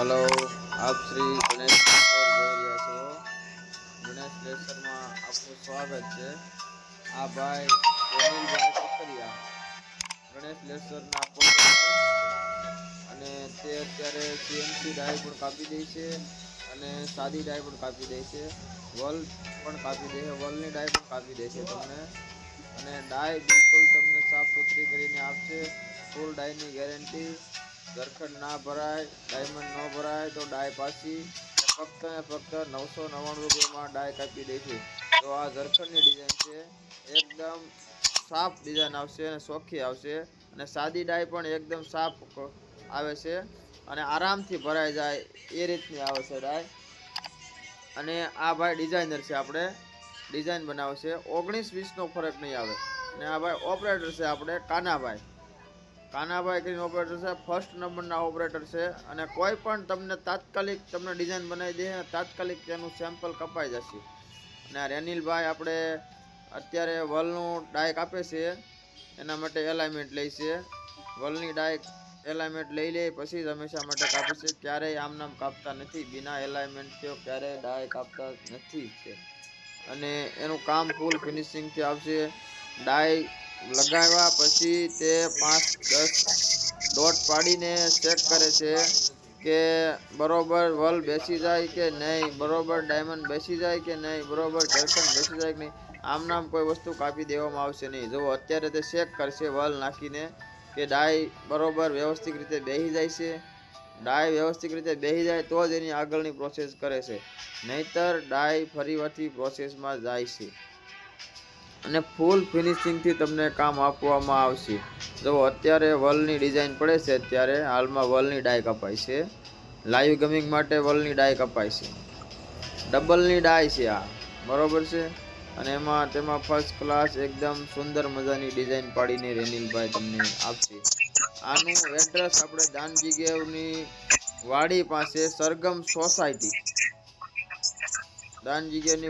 Hello आप Shri Ganesh laser જોઈ રહ્યા છો। ગણેશ લેસરમાં આપનું સ્વાગત છે। આ ભાઈ અનિલભાઈ કકરિયા ગણેશ લેસરના અને તે અત્યારે સીએનસી ડાય પણ કાપી દે છે અને સાદી ડાય પણ કાપી દે છે, વલ પણ કાપી દે છે, વલની ડાય પણ કાપી દે છે તમને। અને ડાય બિલકુલ તમને સાફ સુથરી કરીને આપશે, ફૂલ ડાયની ગેરંટી। ઝરખંડ ના ભરાય, ડાયમંડ ન ભરાય તો ડાય પાછી ફક્ત ને ફક્ત 999 રૂપિયામાં ડાય કાપી દે છે। તો આ ઝરખંડની ડિઝાઇન છે, એકદમ સાફ ડિઝાઇન આવશે અને ચોખ્ખી આવશે અને સાદી ડાય પણ એકદમ સાફ આવે છે અને આરામથી ભરાઈ જાય એ રીતની આવે છે ડાય। અને આ ભાઈ ડિઝાઇનર છે, આપણે ડિઝાઇન બનાવશે, 19-20નો ફરક નહીં આવે। અને આ ભાઈ ઓપરેટર છે, આપણે કાનાભાઈ કરીને ઓપરેટર છે, ફર્સ્ટ નંબરના ઓપરેટર છે। અને કોઈ પણ તમને તાત્કાલિક તમને ડિઝાઇન બનાવી દે, તાત્કાલિક તેનું સેમ્પલ કપાઈ જશે। અને રેનિલભાઈ આપણે અત્યારે વલનું ડાય કાપે છે, એના માટે એલાઇનમેન્ટ લે છે। વલની ડાય એલાઇનમેન્ટ લઈ લે પછી જ હંમેશા માટે કાપે છે, ક્યારેય આમ નામ કાપતા નથી, બિના એલાઇનમેન્ટ થયો ક્યારેય ડાય કાપતા નથી તે। અને એનું કામ ફૂલ ફિનિશિંગથી આવશે। ડાય લગાવ્યા પછી તે 5-10 ડોટ પાડીને ચેક કરે છે કે બરોબર વલ બેસી જાય કે નહીં, બરોબર ડાયમંડ બેસી જાય કે નહીં, બરોબર ઝરખંડ બેસી જાય કે નહીં। આમ નામ કોઈ વસ્તુ કાપી દેવામાં આવશે નહીં। જો અત્યારે તે ચેક કરશે વલ નાખીને કે ડાય બરોબર વ્યવસ્થિત રીતે બેસી જાય છે। ડાય વ્યવસ્થિત રીતે બેસી જાય તો જ એની આગળની પ્રોસેસ કરે છે, નહીંતર ડાય ફરીથી પ્રોસેસમાં જાય છે અને ફૂલ ફિનિશિંગથી તમને કામ આપવામાં આવશે। જો અત્યારે વલની ડિઝાઇન પડે છે, અત્યારે હાલમાં વલની ડાય કપાય છે, લાઈવ ગેમિંગ માટે વલની ડાય કપાય છે, ડબલની ડાય છે આ, બરોબર છે। અને તેમાં ફર્સ્ટ ક્લાસ એકદમ સુંદર મજાની ડિઝાઇન પાડીને રેનિલભાઈ તમને આપશે। આનું એડ્રેસ આપણે દાનજી ગેવની વાડી પાસે સરગમ સોસાયટી, દાનજી ગેવની